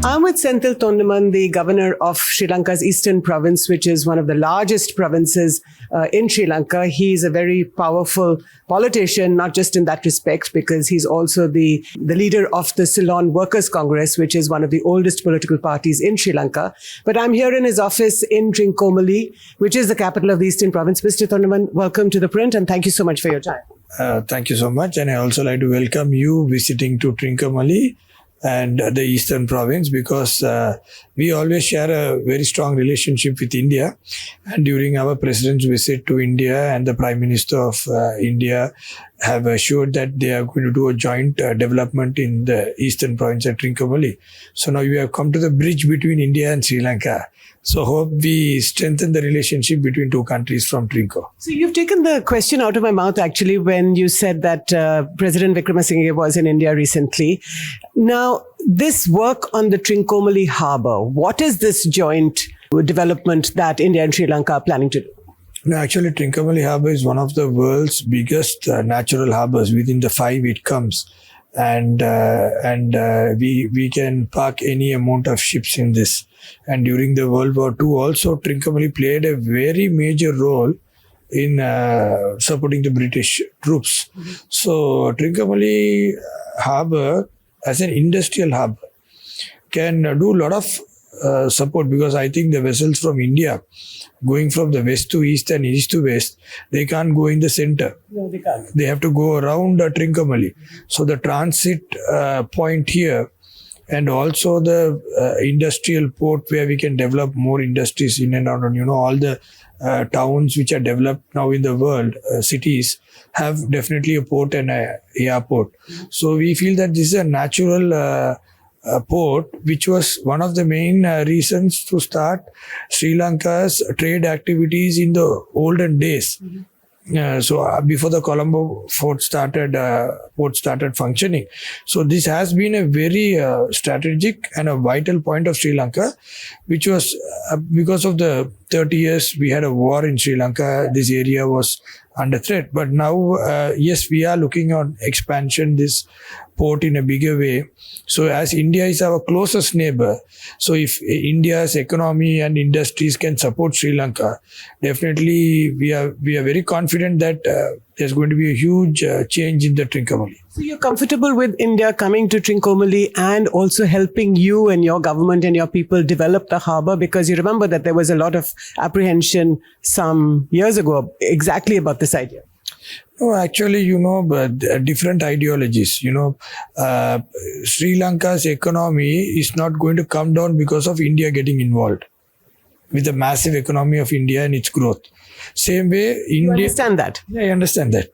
I'm with Senthil Thondaman, the governor of Sri Lanka's Eastern Province, which is one of the largest provinces in Sri Lanka. He's a very powerful politician, not just in that respect, because he's also the leader of the Ceylon Workers' Congress, which is one of the oldest political parties in Sri Lanka. But I'm here in his office in Trincomalee, which is the capital of the Eastern Province. Mr. Thondaman, welcome to ThePrint, and thank you so much for your time. Thank you so much. And I also like to welcome you visiting to Trincomalee and the Eastern Province, because we always share a very strong relationship with India. And during our President's visit to India, and the Prime Minister of India have assured that they are going to do a joint development in the Eastern Province at Trincomalee. So now we have come to the bridge between India and Sri Lanka. So hope we strengthen the relationship between two countries from Trinco. So you've taken the question out of my mouth, actually, when you said that President Vikramasinghe was in India recently. Now, this work on the Trincomalee harbour, what is this joint development that India and Sri Lanka are planning to do? No, actually, Trincomalee harbour is one of the world's biggest natural harbours. Within the five it comes. And we can park any amount of ships in this. And during the World War II also, Trincomalee played a very major role in supporting the British troops. Mm-hmm. So Trincomalee harbour as an industrial hub can do a lot of support, because I think the vessels from India going from the west to east and east to west, they can't go in the center. No, they can't. They have to go around Trincomalee. So the transit point here, and also the industrial port where we can develop more industries in and around, all the towns which are developed now in the world, cities, have definitely a port and an airport. So we feel that this is a natural port, which was one of the main reasons to start Sri Lanka's trade activities in the olden days. Mm-hmm. So before the Colombo port started functioning. So this has been a very strategic and a vital point of Sri Lanka, which was because of the 30 years we had a war in Sri Lanka. This area was under threat. But now, yes, we are looking on expansion this port in a bigger way. So as India is our closest neighbor, so if India's economy and industries can support Sri Lanka, definitely we are very confident that there's going to be a huge change in the Trincomalee. So you're comfortable with India coming to Trincomalee and also helping you and your government and your people develop the harbour, because you remember that there was a lot of apprehension some years ago exactly about this idea. No, actually, but different ideologies. Sri Lanka's economy is not going to come down because of India getting involved with the massive economy of India and its growth. Same way, India. You understand that? Yeah, I understand that.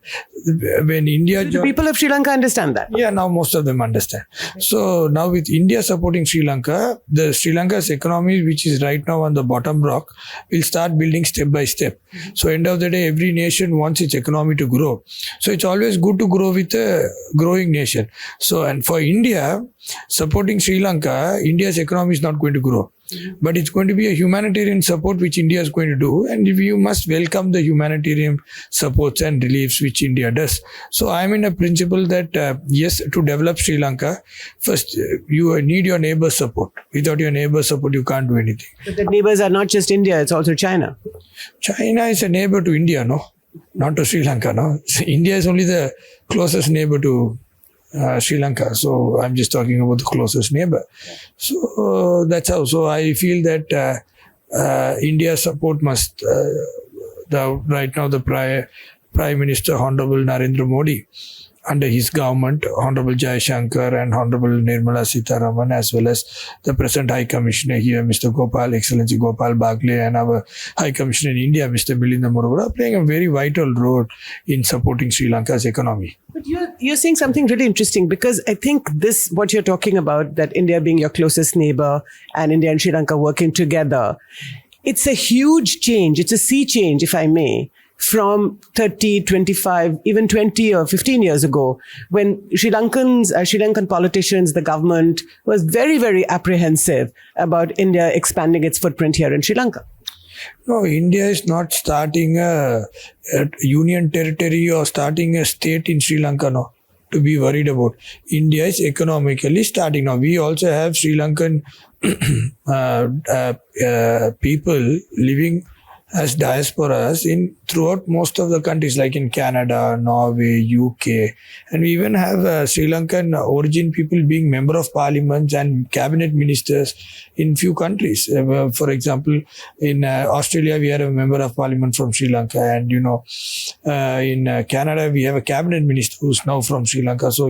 When India... The people of Sri Lanka understand that? Yeah, now most of them understand. Okay. So now with India supporting Sri Lanka, the Sri Lanka's economy, which is right now on the bottom rock, will start building step by step. Mm-hmm. So end of the day, every nation wants its economy to grow. So it's always good to grow with a growing nation. So, and for India, supporting Sri Lanka, India's economy is not going to grow. Mm-hmm. But it's going to be a humanitarian support which India is going to do, and you must welcome the humanitarian supports and reliefs which India does. So I'm in a principle that yes, to develop Sri Lanka, first you need your neighbor's support. Without your neighbor's support, you can't do anything. But the neighbors are not just India; it's also China. China is a neighbor to India, no, not to Sri Lanka. No, so India is only the closest neighbor to Sri Lanka. So I'm just talking about the closest neighbor. So that's how. So I feel that India's support must, right now the Prime Minister Honorable Narendra Modi, under his government, Honorable Jai Shankar and Honorable Nirmala Sitharaman, as well as the present High Commissioner here, Mr. Gopal, Excellency Gopal Bagle, and our High Commissioner in India, Mr. Milinda Murugara, are playing a very vital role in supporting Sri Lanka's economy. But you're saying something really interesting, because I think what you're talking about, that India being your closest neighbor and India and Sri Lanka working together, it's a huge change. It's a sea change, if I may, from 30, 25, even 20 or 15 years ago, when Sri Lankan politicians, the government was very, very apprehensive about India expanding its footprint here in Sri Lanka. No, India is not starting a union territory or starting a state in Sri Lanka, no. to be worried about. India is economically starting now. We also have Sri Lankan people living as diasporas in throughout most of the countries, like in Canada, Norway, UK, and we even have Sri Lankan origin people being member of parliaments and cabinet ministers in few countries. For example, in Australia we have a member of parliament from Sri Lanka, and in Canada we have a cabinet minister who's now from Sri Lanka. So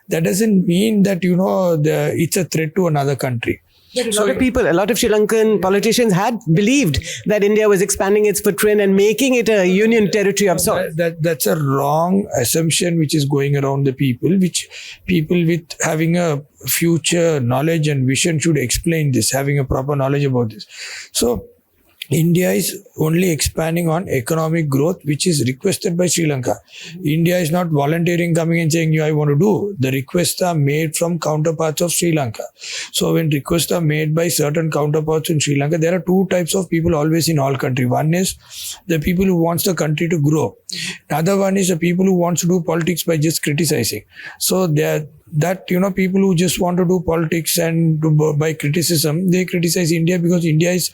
that doesn't mean that it's a threat to another country. But a lot of Sri Lankan politicians had believed that India was expanding its footprint and making it a union territory of sorts. That's a wrong assumption which is going around the people, which people with having a future knowledge and vision should explain this, having a proper knowledge about this. So India is only expanding on economic growth, which is requested by Sri Lanka. India is not volunteering, coming and saying, I want to do. The requests are made from counterparts of Sri Lanka. So when requests are made by certain counterparts in Sri Lanka, there are two types of people always in all country. One is the people who wants the country to grow. Another one is the people who wants to do politics by just criticizing. So people who just want to do politics and by criticism, they criticize India because India is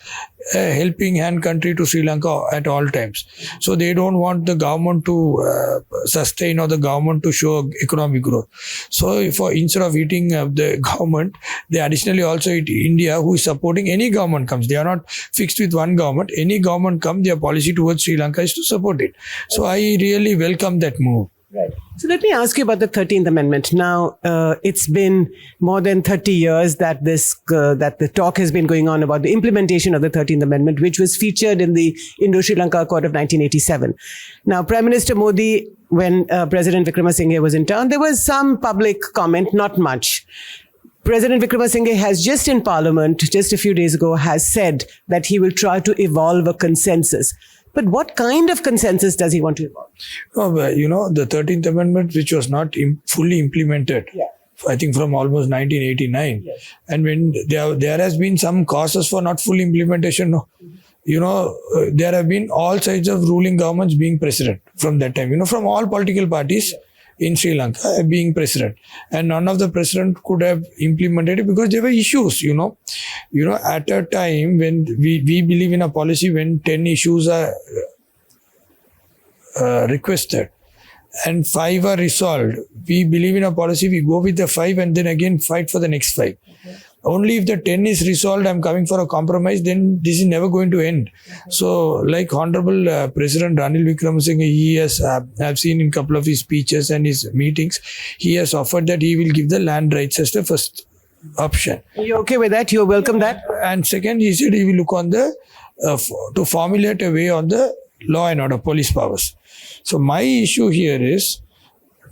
a helping hand country to Sri Lanka at all times. So they don't want the government to sustain or the government to show economic growth. So instead of eating the government, they additionally also eat India, who is supporting any government comes. They are not fixed with one government. Any government comes, their policy towards Sri Lanka is to support it. So I really welcome that move. Right. So let me ask you about the 13th Amendment. Now, it's been more than 30 years that the talk has been going on about the implementation of the 13th Amendment, which was featured in the Indo-Sri Lanka Accord of 1987. Now, Prime Minister Modi, when President Wickremesinghe was in town, there was some public comment, not much. President Wickremesinghe has just in Parliament, just a few days ago, has said that he will try to evolve a consensus. But what kind of consensus does he want to evolve? The 13th Amendment, which was not fully implemented, I think from almost 1989. Yes. And when there has been some causes for not full implementation, there have been all sides of ruling governments being president from that time, from all political parties. In Sri Lanka being president, and none of the president could have implemented it because there were issues, at a time when we believe in a policy when 10 issues are requested and 5 are resolved. We believe in a policy, we go with the 5 and then again fight for the next 5. Okay. Only if the 10 is resolved, I'm coming for a compromise, then this is never going to end. So, like Honorable President Ranil Wickremesinghe, he has, I've seen in a couple of his speeches and his meetings, he has offered that he will give the land rights as the first option. Are you okay with that? You welcome that? And second, he said he will look on the, to formulate a way on the law and order, police powers. So, my issue here is,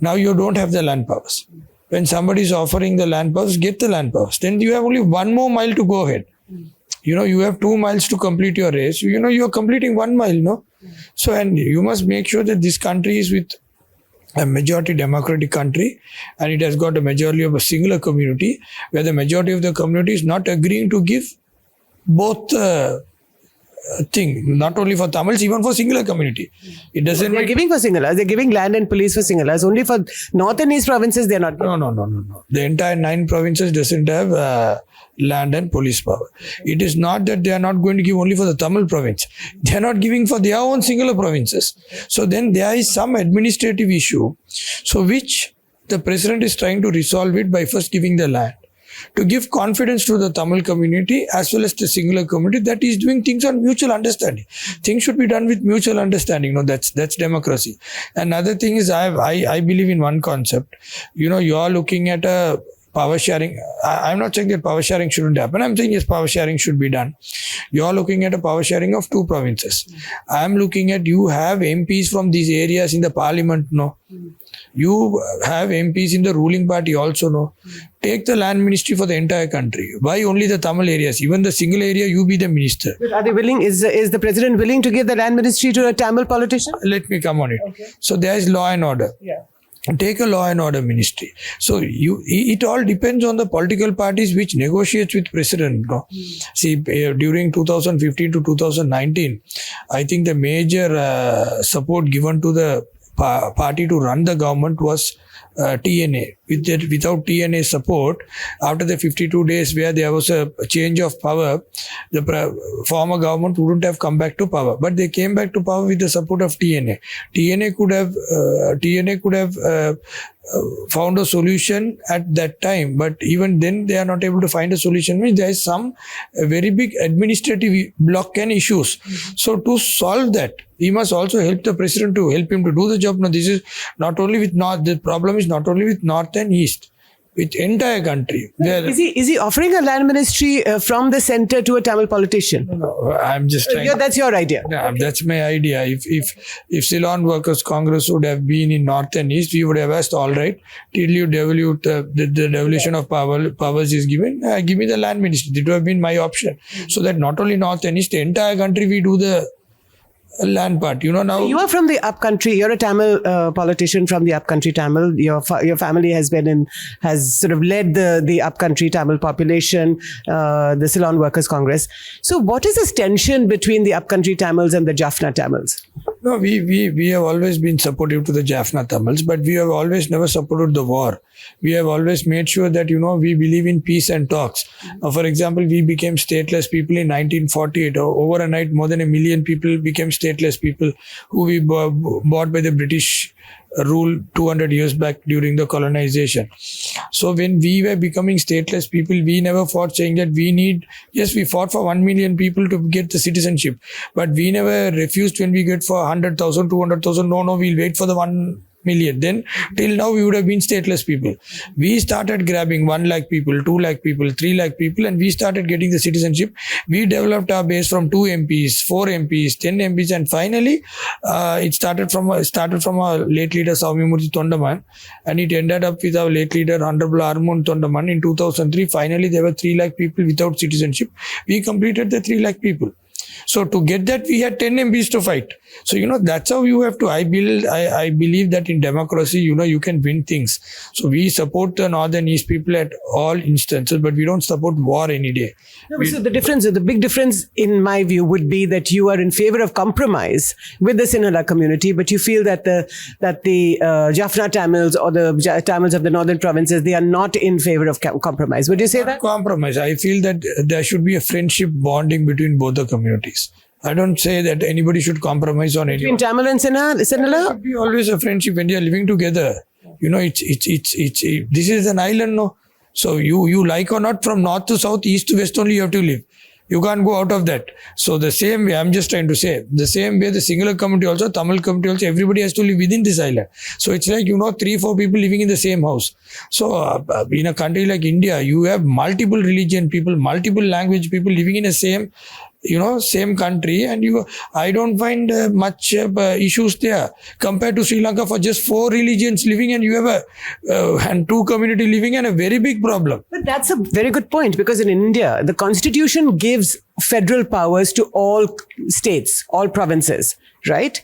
now you don't have the land powers. When somebody is offering the land powers, get the land powers. Then you have only 1 more mile to go ahead. You have 2 miles to complete your race. You are completing 1 mile, no? So, and you must make sure that this country is with a majority democratic country, and it has got a majority of a singular community, where the majority of the community is not agreeing to give both thing, not only for Tamils, even for singular community. It doesn't. They're giving for Singalas. They're giving land and police for Singalas. Only for north and east provinces, they're not giving. No. The entire 9 provinces doesn't have land and police power. It is not that they are not going to give only for the Tamil province. They are not giving for their own singular provinces. So then there is some administrative issue, so which the president is trying to resolve it by first giving the land, to give confidence to the Tamil community as well as the singular community that is doing things on mutual understanding. Things should be done with mutual understanding. No, that's democracy. Another thing is I believe in one concept. You are looking at a power sharing. I'm not saying that power sharing shouldn't happen. I'm saying yes, power sharing should be done. You are looking at a power sharing of 2 provinces. I'm looking at, you have MPs from these areas in the parliament, no? You have MPs in the ruling party also, no? Take the land ministry for the entire country. Why only the Tamil areas? Even the single area, you be the minister. But are they willing? Is the president willing to give the land ministry to a Tamil politician? Let me come on it. Okay. So there is law and order. Yeah. Take a law and order ministry. So it all depends on the political parties which negotiates with president. No? See, during 2015 to 2019, I think the major support given to the party to run the government was TNA. Without TNA support, after the 52 days where there was a change of power, the former government wouldn't have come back to power. But they came back to power with the support of TNA. TNA could have found a solution at that time, but even then they are not able to find a solution. Means there is some very big administrative block and issues. So to solve that, we must also help the president to help him to do the job. Now, this is not only with North. The problem is not only with North and East, with entire country. Is he offering a land ministry from the center to a Tamil politician? No, I'm just trying. That's your idea. Yeah, that's my idea. If Ceylon Workers Congress would have been in North and East, we would have asked, all right, till you devolve the devolution of powers is given, give me the land ministry. It would have been my option. So that not only North and East, the entire country we do the land part. Now you are from the upcountry. You're a Tamil politician from the upcountry Tamil. Your family has sort of led the upcountry Tamil population, the Ceylon Workers Congress. So what is this tension between the upcountry Tamils and the Jaffna Tamils? No, we have always been supportive to the Jaffna Tamils, but we have always never supported the war. We have always made sure that, we believe in peace and talks. For example, we became stateless people in 1948. Over a night, more than 1 million people became stateless people who we bought by the British rule 200 years back during the colonization. So when we were becoming stateless people, we never fought saying that we fought for 1 million people to get the citizenship, but we never refused when we get for 100,000, 200,000. No, we'll wait for the 1 million. Then till now we would have been stateless people. We started grabbing 1 lakh people, 2 lakh people, 3 lakh people, and we started getting the citizenship. We developed our base from 2 MPs, 4 MPs, 10 MPs, and finally it started from our late leader Senthil Thondaman, and it ended up with our late leader Honorable Armun Thondaman in 2003. Finally there were 3 lakh people without citizenship. We completed the 3 lakh people. So to get that, we had 10 MPs to fight. So, that's how you have to. I believe that in democracy, you can win things. So we support the North and East people at all instances, but we don't support war any day. No, so the big difference in my view would be that you are in favor of compromise with the Sinhala community, but you feel that the Jaffna Tamils or the Tamils of the northern provinces, they are not in favor of compromise. Would you say that? Compromise. I feel that there should be a friendship bonding between both the communities. I don't say that anybody should compromise on anyone. Between Tamil and Sinhala? There should be always a friendship when they are living together. This is an island, no? So you like or not, from north to south, east to west only you have to live. You can't go out of that. So the same way, I'm just trying to say, the same way the Sinhala community also, Tamil community also, everybody has to live within this island. So it's like, 3-4 people living in the same house. So in a country like India, you have multiple religion people, multiple language people living in the same country, and I don't find much issues there compared to Sri Lanka for just 4 religions living, and you have and 2 community living, and a very big problem. But that's a very good point, because in India, the constitution gives federal powers to all states, all provinces, right?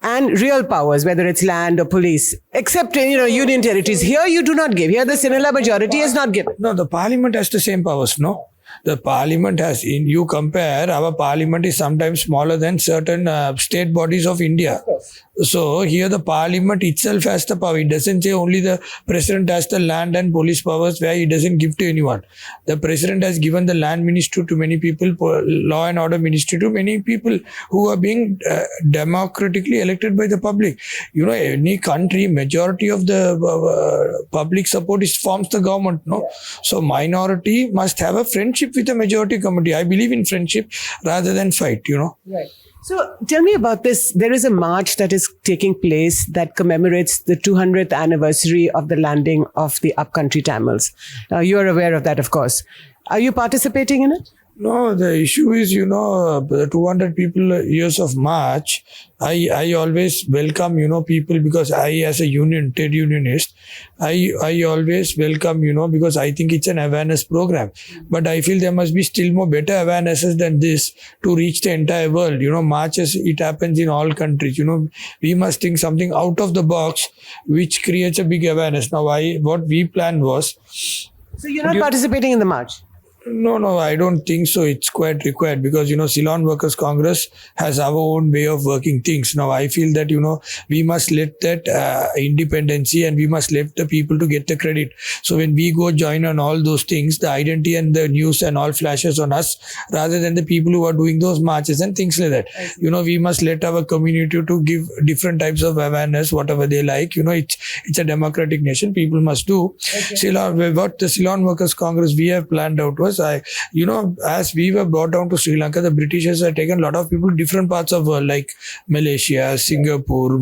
And real powers, whether it's land or police, except union territories. Here you do not give. Here the Sinhala majority is not given. No, the parliament has the same powers, no? The parliament has, you compare, our parliament is sometimes smaller than certain state bodies of India. So here the parliament itself has the power. It doesn't say only the president has the land and police powers where he doesn't give to anyone. The president has given the land ministry to many people, law and order ministry to many people who are being democratically elected by the public. Any country, majority of the public support forms the government, no? Yeah. So minority must have a friendship with the majority community. I believe in friendship rather than fight, Right. So tell me about this. There is a march that is taking place that commemorates the 200th anniversary of the landing of the upcountry Tamils. You are aware of that, of course. Are you participating in it? No, the issue is, the 200 years of March, I always welcome, people, because I, as a trade unionist, I always welcome, because I think it's an awareness program. But I feel there must be still more better awarenesses than this to reach the entire world. Marches, it happens in all countries. We must think something out of the box, which creates a big awareness. Now, what we planned was... So you're not participating in the march? No, I don't think so. It's quite required because, Ceylon Workers Congress has our own way of working things. Now, I feel that, we must let that independency and we must let the people to get the credit. So when we go join on all those things, the identity and the news and all flashes on us rather than the people who are doing those marches and things like that. We must let our community to give different types of awareness, whatever they like. It's a democratic nation. People must do. Ceylon, what the Ceylon Workers Congress we have planned out was, as we were brought down to Sri Lanka, the Britishers had taken a lot of people different parts of the world like Malaysia, Singapore,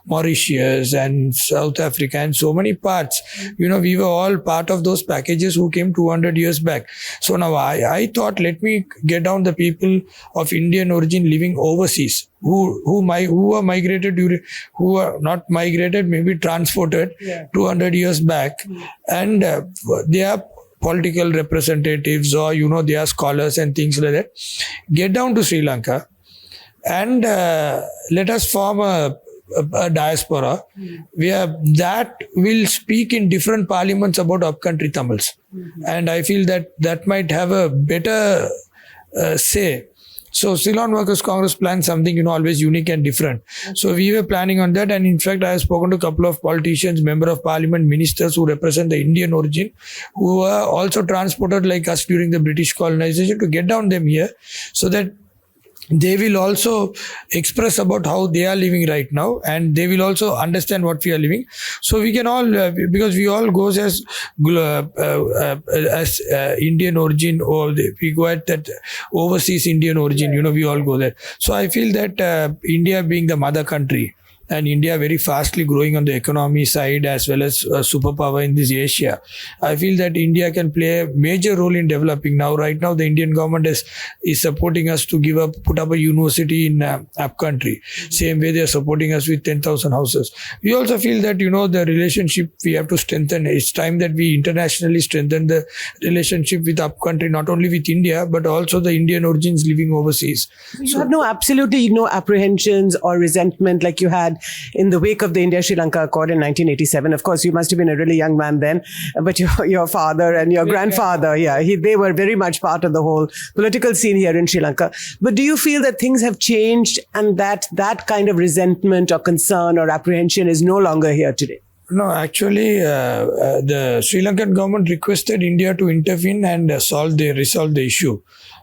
Mauritius and South Africa and so many parts. We were all part of those packages who came 200 years back. So now I thought, let me get down the people of Indian origin living overseas who are migrated who are not migrated, maybe transported 200 years back, and they are political representatives or they are scholars and things like that. Get down to Sri Lanka and let us form a diaspora where that will speak in different parliaments about upcountry Tamils. And I feel that might have a better say. So Ceylon Workers Congress planned something, always unique and different. So we were planning on that. And in fact, I have spoken to a couple of politicians, member of parliament, ministers who represent the Indian origin, who are also transported like us during the British colonization to get down them here so that they will also express about how they are living right now, and they will also understand what we are living. So we can all, because we all goes as Indian origin, or we go at that overseas Indian origin, we all go there. So I feel that India being the mother country, and India very fastly growing on the economy side as well as superpower in this Asia, I feel that India can play a major role in developing. Now, right now, the Indian government is supporting us to put up a university in upcountry. Same way they are supporting us with 10,000 houses. We also feel that, the relationship we have to strengthen. It's time that we internationally strengthen the relationship with upcountry, not only with India, but also the Indian origins living overseas. You have absolutely no apprehensions or resentment like you had in the wake of the India-Sri Lanka Accord in 1987. Of course, you must have been a really young man then, but your father and your grandfather, they were very much part of the whole political scene here in Sri Lanka. But do you feel that things have changed and that kind of resentment or concern or apprehension is no longer here today? No, actually, the Sri Lankan government requested India to intervene and resolve the issue,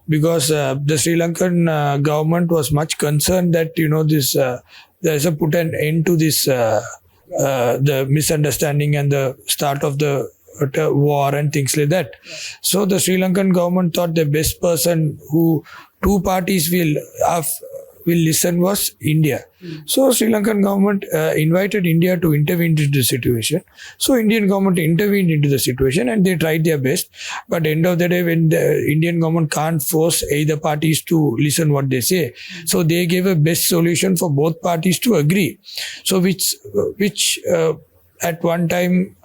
because the Sri Lankan government was much concerned that there's a put an end to this the misunderstanding and the start of the war and things like that. So the Sri Lankan government thought the best person who two parties will listen was India. So Sri Lankan government invited India to intervene into the situation. So Indian government intervened into the situation and they tried their best. But end of the day, when the Indian government can't force either parties to listen what they say, so they gave a best solution for both parties to agree. So which at one time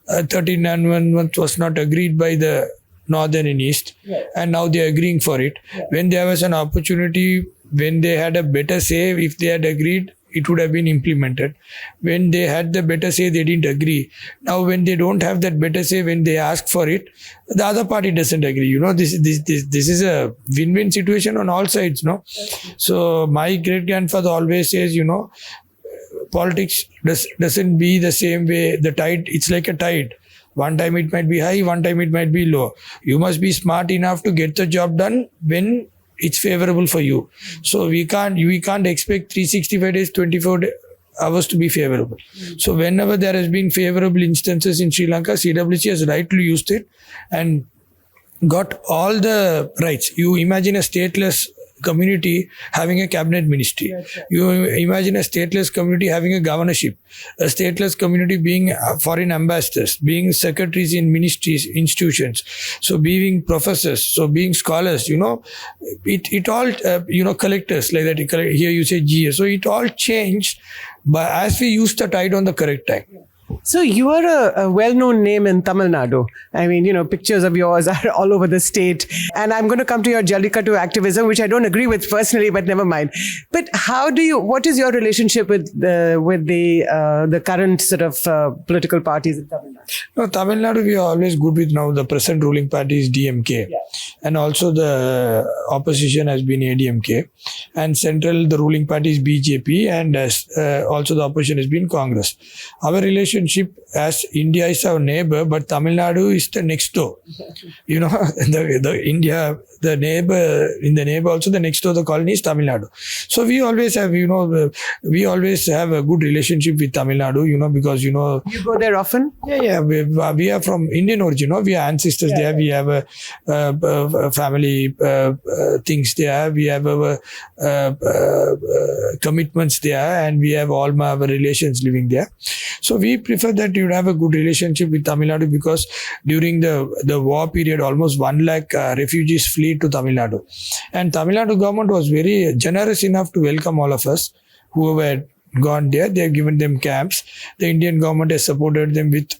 13 Amendment was not agreed by the Northern and East, and now they are agreeing for it. When there was an opportunity, when they had a better say, if they had agreed, it would have been implemented. When they had the better say, they didn't agree. Now, when they don't have that better say, when they ask for it, the other party doesn't agree. This is a win-win situation on all sides. So my great grandfather always says, politics doesn't be the same way. The tide, it's like a tide. One time it might be high, one time it might be low. You must be smart enough to get the job done when it's favorable for you. So we can't expect 365 days, 24 hours to be favorable. So whenever there has been favorable instances in Sri Lanka, CWC has rightly used it and got all the rights. You imagine a stateless community having a cabinet ministry. You imagine a stateless community having a governorship, a stateless community being foreign ambassadors, being secretaries in ministries, institutions, so being professors, so being scholars, it all, collectors like that. Here you say GS. So it all changed, but as we used the tide on the correct time. So you are a well-known name in Tamil Nadu. I mean, pictures of yours are all over the state. And I'm going to come to your jallikatu activism, which I don't agree with personally, but never mind. But what is your relationship with the current sort of political parties in Tamil Nadu? No, Tamil Nadu, we are always good with now. The present ruling party is DMK. and also the opposition has been ADMK, and central the ruling party is BJP, and also the opposition has been Congress. Our relationship, as India is our neighbor, but Tamil Nadu is the next door. You know, the India, the neighbor, in the neighbor also the next door, the colony is Tamil Nadu. So we always have, we always have a good relationship with Tamil Nadu, because, You go there often? Yeah, we are from Indian origin, we have ancestors there, we have a family things there, we have our commitments there, and we have all our relations living there. So we prefer that you have a good relationship with Tamil Nadu, because during the war period, almost 1 lakh refugees fled to Tamil Nadu. And Tamil Nadu government was very generous enough to welcome all of us who had gone there. They have given them camps. The Indian government has supported them with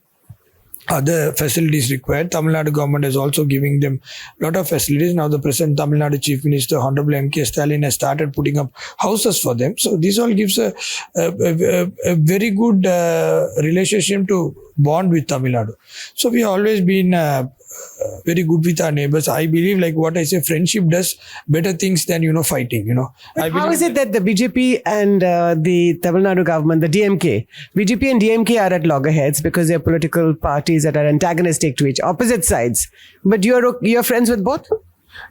other facilities required. Tamil Nadu government is also giving them a lot of facilities. Now the present Tamil Nadu Chief Minister, Honorable M.K. Stalin, has started putting up houses for them. So this all gives a very good relationship to bond with Tamil Nadu. So we have always been very good with our neighbors. I believe, like what I say, friendship does better things than, fighting, How is it that the BJP and the Tamil Nadu government, the DMK, BJP and DMK are at loggerheads because they're political parties that are antagonistic to each opposite sides. But you're friends with both?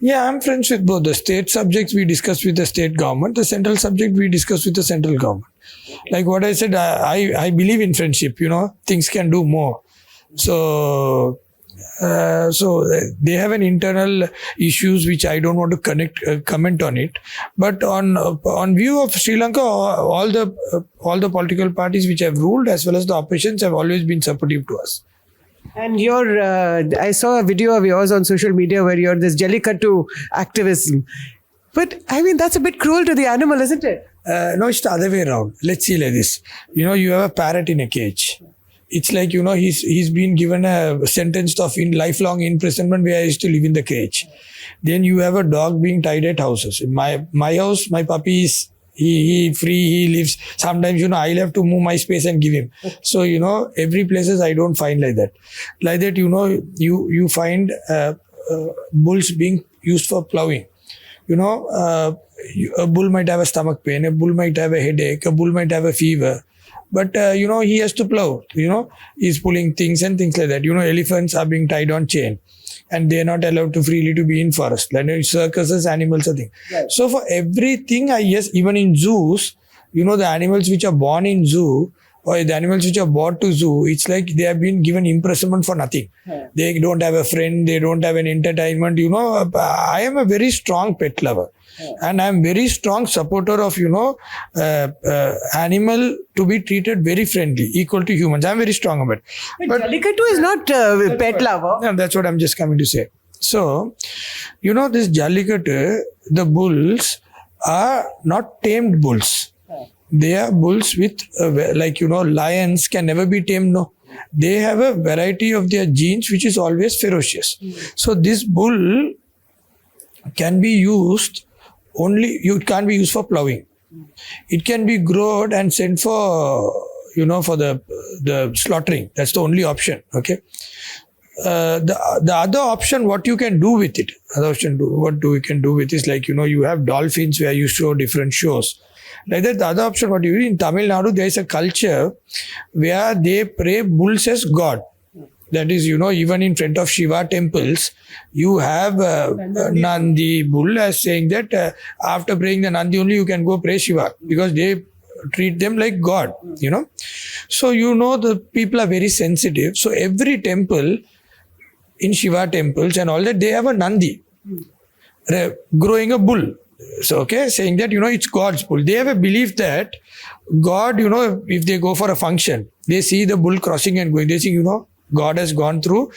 Yeah, I'm friends with both. The state subjects we discuss with the state government, the central subject we discuss with the central government. Like what I said, I believe in friendship, things can do more. So they have an internal issues which I don't want to comment on it. But on view of Sri Lanka, all the political parties which have ruled as well as the oppositions have always been supportive to us. And I saw a video of yours on social media where you're this jallikatu activism. But I mean, that's a bit cruel to the animal, isn't it? No, it's the other way around. Let's see like this. You have a parrot in a cage. It's like, he's been given a sentence of lifelong imprisonment where he has to live in the cage. Then you have a dog being tied at houses. In my house, my puppy is he free, he lives. Sometimes, I'll have to move my space and give him. So, every places I don't find like that. Like that, you find bulls being used for plowing. A bull might have a stomach pain, a bull might have a headache, a bull might have a fever. But, he has to plow, he's pulling things and things like that. Elephants are being tied on chain and they're not allowed to freely to be in forest. Like circuses, animals are thing. Right. So for everything, even in zoos, the animals which are born in zoo or the animals which are brought to zoo, it's like they have been given imprisonment for nothing. Yeah. They don't have a friend, they don't have an entertainment. I am a very strong pet lover. Yeah. And I'm very strong supporter of, animal to be treated very friendly, equal to humans. I'm very strong about it. But jallikatu is not a pet lover. Yeah, that's what I'm just coming to say. So, this jallikatu, the bulls are not tamed bulls. Yeah. They are bulls with, lions can never be tamed, no. They have a variety of their genes which is always ferocious. So this bull can be used it can't be used for plowing. It can be grown and sent for, for the slaughtering. That's the only option. Okay. The other option, what you can do with it, we can do with is like, you have dolphins where you show different shows. Like that, the other option, what you do in Tamil Nadu, there is a culture where they pray bulls as God. That is, even in front of Shiva temples, you have Nandi bull as saying that after praying the Nandi only you can go pray Shiva, because they treat them like God, So, the people are very sensitive. So every temple in Shiva temples and all that, they have a Nandi growing a bull. So, saying that, it's God's bull. They have a belief that God, if they go for a function, they see the bull crossing and going, they see, God has gone through,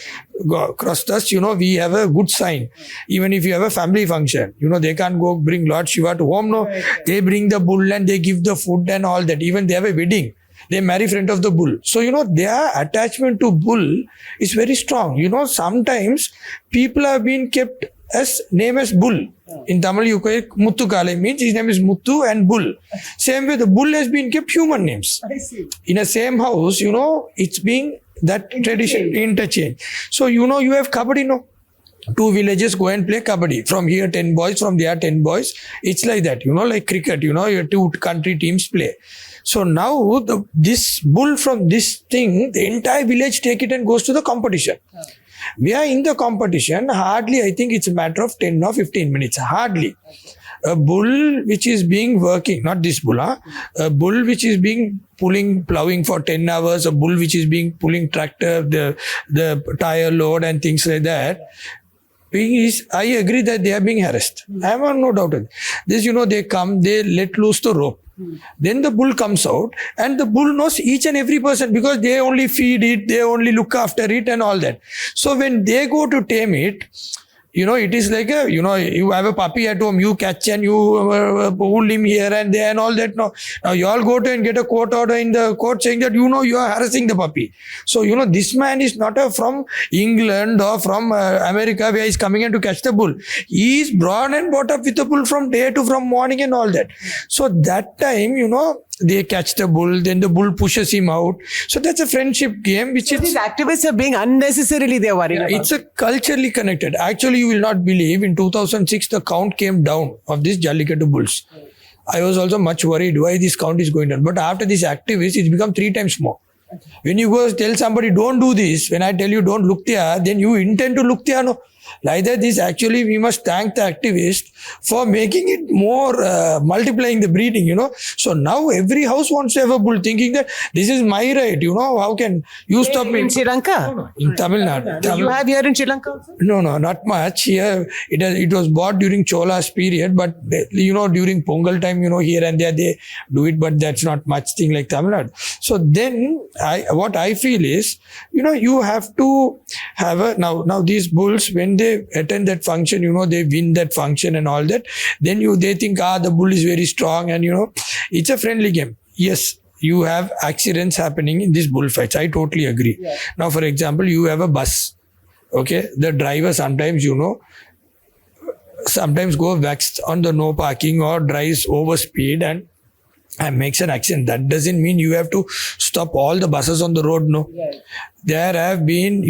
crossed us, we have a good sign. Even if you have a family function, they can't go bring Lord Shiva to home, no. Right. They bring the bull and they give the food and all that. Even they have a wedding, they marry friend of the bull. So, their attachment to bull is very strong. Sometimes people have been kept name as bull. In Tamil, you call it Muthu Kale, means his name is Muthu and bull. Same way, the bull has been kept human names. I see. In a same house, it's being that tradition interchange. So, you have kabaddi, no? 2 villages go and play kabaddi. From here 10 boys, from there 10 boys. It's like that, like cricket, your 2 country teams play. So now this bull from this thing, the entire village take it and goes to the competition. We are in the competition, hardly I think it's a matter of 10 or 15 minutes, hardly. A bull which is being working, not this bull, a bull which is being plowing for 10 hours, a bull which is being pulling tractor, the tire load and things like that. I agree that they are being harassed. I have no doubt. This, they come, they let loose the rope. Then the bull comes out and the bull knows each and every person because they only feed it, they only look after it and all that. So when they go to tame it, it is like you have a puppy at home, you catch and you hold him here and there and all that. Now you all go to and get a court order in the court saying that, you are harassing the puppy. So, this man is not from England or from America where he's coming in to catch the bull. He is brought and brought up with the bull from morning and all that. So that time, they catch the bull, then the bull pushes him out. So that's a friendship game which is... These activists are being unnecessarily, they're worried about. It's a culturally connected. Actually, you will not believe, in 2006, the count came down of these jallikatu bulls. I was also much worried why this count is going down. But after these activists, it's become 3 times more. When you go tell somebody, don't do this, when I tell you don't look there, then you intend to look there, no? Like that, we must thank the activists for making it more, multiplying the breeding, So now every house wants to have a bull, thinking that this is my right, how can you stop me? In Sri Lanka? No, in Tamil Nadu. You have here in Sri Lanka also? No, not much. Here, it was bought during Chola's period, but, during Pongal time, here and there they do it, but that's not much thing like Tamil Nadu. So then, what I feel is, you have to have now these bulls, when they attend that function, they win that function and all that, then they think, the bull is very strong and, it's a friendly game. Yes, you have accidents happening in these bullfights. I totally agree. Yeah. Now, for example, you have a bus. Okay, the driver sometimes, sometimes go waxed on the no parking or drives over speed and makes an accident. That doesn't mean you have to stop all the buses on the road, no. Yeah. There have been,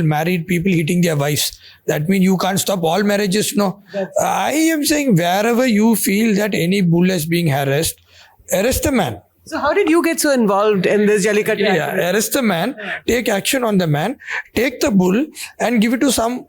married people hitting their wives. That means you can't stop all marriages, no. I am saying wherever you feel that any bull is being harassed, arrest the man. So how did you get so involved in this jallikatu? Yeah, arrest the man, take action on the man, take the bull and give it to some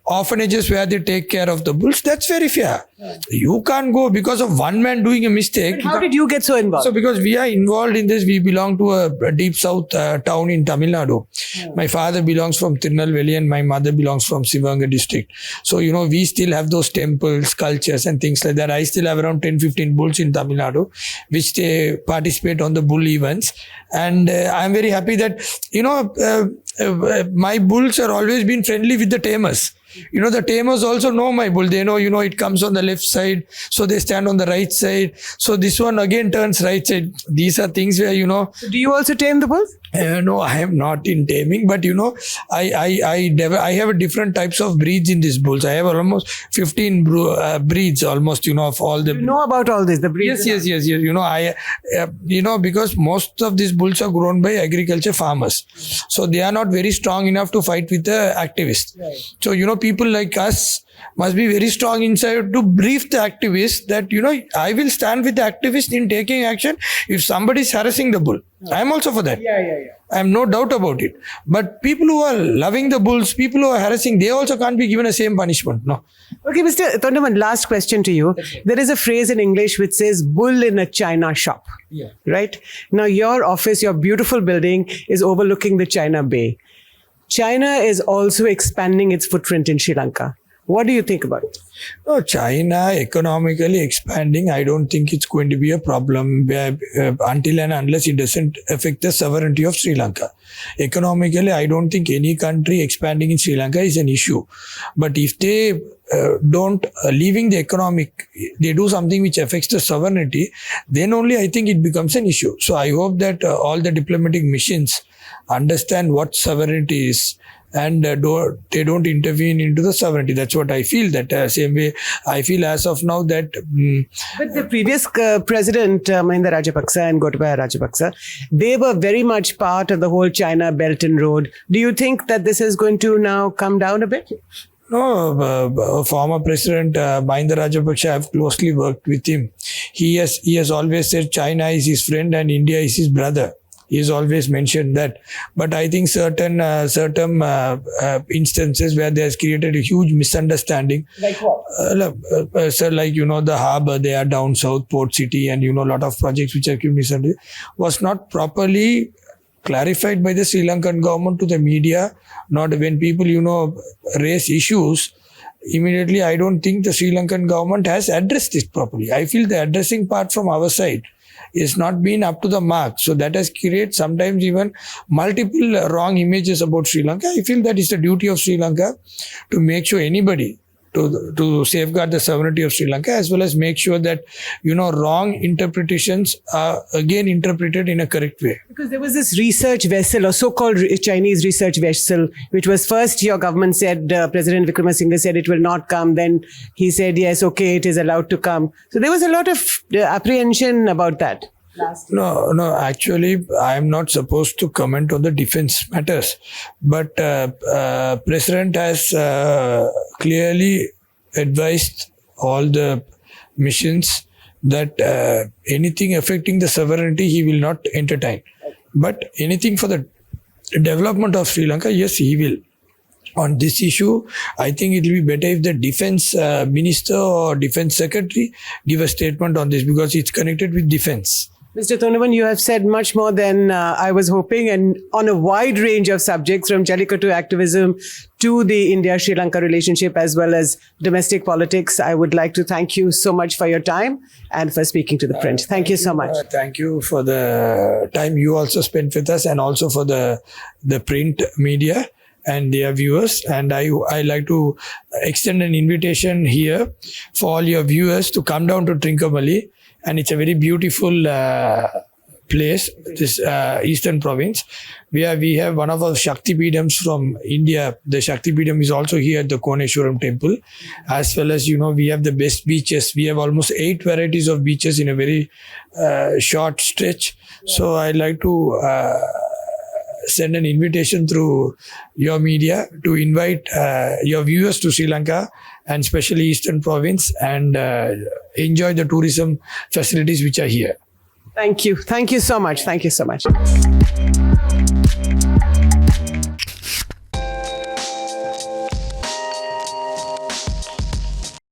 orphanages where they take care of the bulls. That's very fair. You can't go because of one man doing a mistake. But how did you get so involved? So because we are involved in this, we belong to a deep south town in Tamil Nadu. My father belongs from Trincomalee and my mother belongs from Sivanga district. So, we still have those temples, cultures and things like that. I still have around 10-15 bulls in Tamil Nadu, which they participate on the bull events. And I'm very happy that, my bulls are always been friendly with the tamers. The tamers also know my bull. They know, it comes on the left side. So they stand on the right side. So this one again turns right side. These are things where, So do you also tame the bulls? No, I am not in taming, but I have a different types of breeds in these bulls. I have almost 15 breeds almost, of all the... You know about all this, the breeds? Yes. Because most of these bulls are grown by agriculture farmers. So they are not very strong enough to fight with the activists. Right. So, people like us must be very strong inside to brief the activists that, I will stand with the activists in taking action if somebody is harassing the bull. I am also for that. Yeah. I have no doubt about it. But people who are loving the bulls, people who are harassing, they also can't be given the same punishment. No. Okay, Mr. Thondaman, last question to you. Okay. There is a phrase in English which says bull in a china shop. Yeah. Right? Now, your office, your beautiful building is overlooking the China Bay. China is also expanding its footprint in Sri Lanka. What do you think about it? No, China economically expanding, I don't think it's going to be a problem until and unless it doesn't affect the sovereignty of Sri Lanka. Economically, I don't think any country expanding in Sri Lanka is an issue. But if they don't, leaving the economic, they do something which affects the sovereignty, then only I think it becomes an issue. So I hope that all the diplomatic missions understand what sovereignty is and they don't intervene into the sovereignty. That's what I feel. That same way I feel as of now that... But the previous president, Mahinda Rajapaksa and Gotabaya Rajapaksa, they were very much part of the whole China Belt and Road. Do you think that this is going to now come down a bit? No, former President Mahinda Rajapaksa, I have closely worked with him. He has always said China is his friend and India is his brother. He has always mentioned that. But I think certain instances where they has created a huge misunderstanding. Like what? Sir, like, the harbor, they are down south, Port City, and, a lot of projects which are misunderstood, was not properly clarified by the Sri Lankan government to the media. Not when people, raise issues, immediately I don't think the Sri Lankan government has addressed it properly. I feel the addressing part from our side is not been up to the mark. So that has created sometimes even multiple wrong images about Sri Lanka. I feel that is the duty of Sri Lanka to make sure anybody to safeguard the sovereignty of Sri Lanka, as well as make sure that, wrong interpretations are again interpreted in a correct way. Because there was this research vessel or so-called Chinese research vessel, which was first your government said, President Vikramasinghe said it will not come. Then he said, yes, okay, it is allowed to come. So there was a lot of apprehension about that. No, actually, I am not supposed to comment on the defense matters. But President has clearly advised all the missions that anything affecting the sovereignty, he will not entertain. But anything for the development of Sri Lanka, yes, he will. On this issue, I think it will be better if the defense minister or defense secretary give a statement on this, because it's connected with defense. Mr. Thondaman, you have said much more than I was hoping, and on a wide range of subjects, from jallikatu activism to the India-Sri Lanka relationship, as well as domestic politics. I would like to thank you so much for your time and for speaking to ThePrint. Thank you so much. Thank you for the time you also spent with us, and also for the print media and their viewers. And I like to extend an invitation here for all your viewers to come down to Trincomalee. And it's a very beautiful place, this eastern province, where we have one of our Shakti Pidams from India. The Shakti Pidam is also here at the Koneshwaram temple, as well as, we have the best beaches. We have almost 8 varieties of beaches in a very short stretch. So I'd like to send an invitation through your media to invite your viewers to Sri Lanka, and especially Eastern Province, and enjoy the tourism facilities which are here. Thank you. Thank you so much. Thank you so much.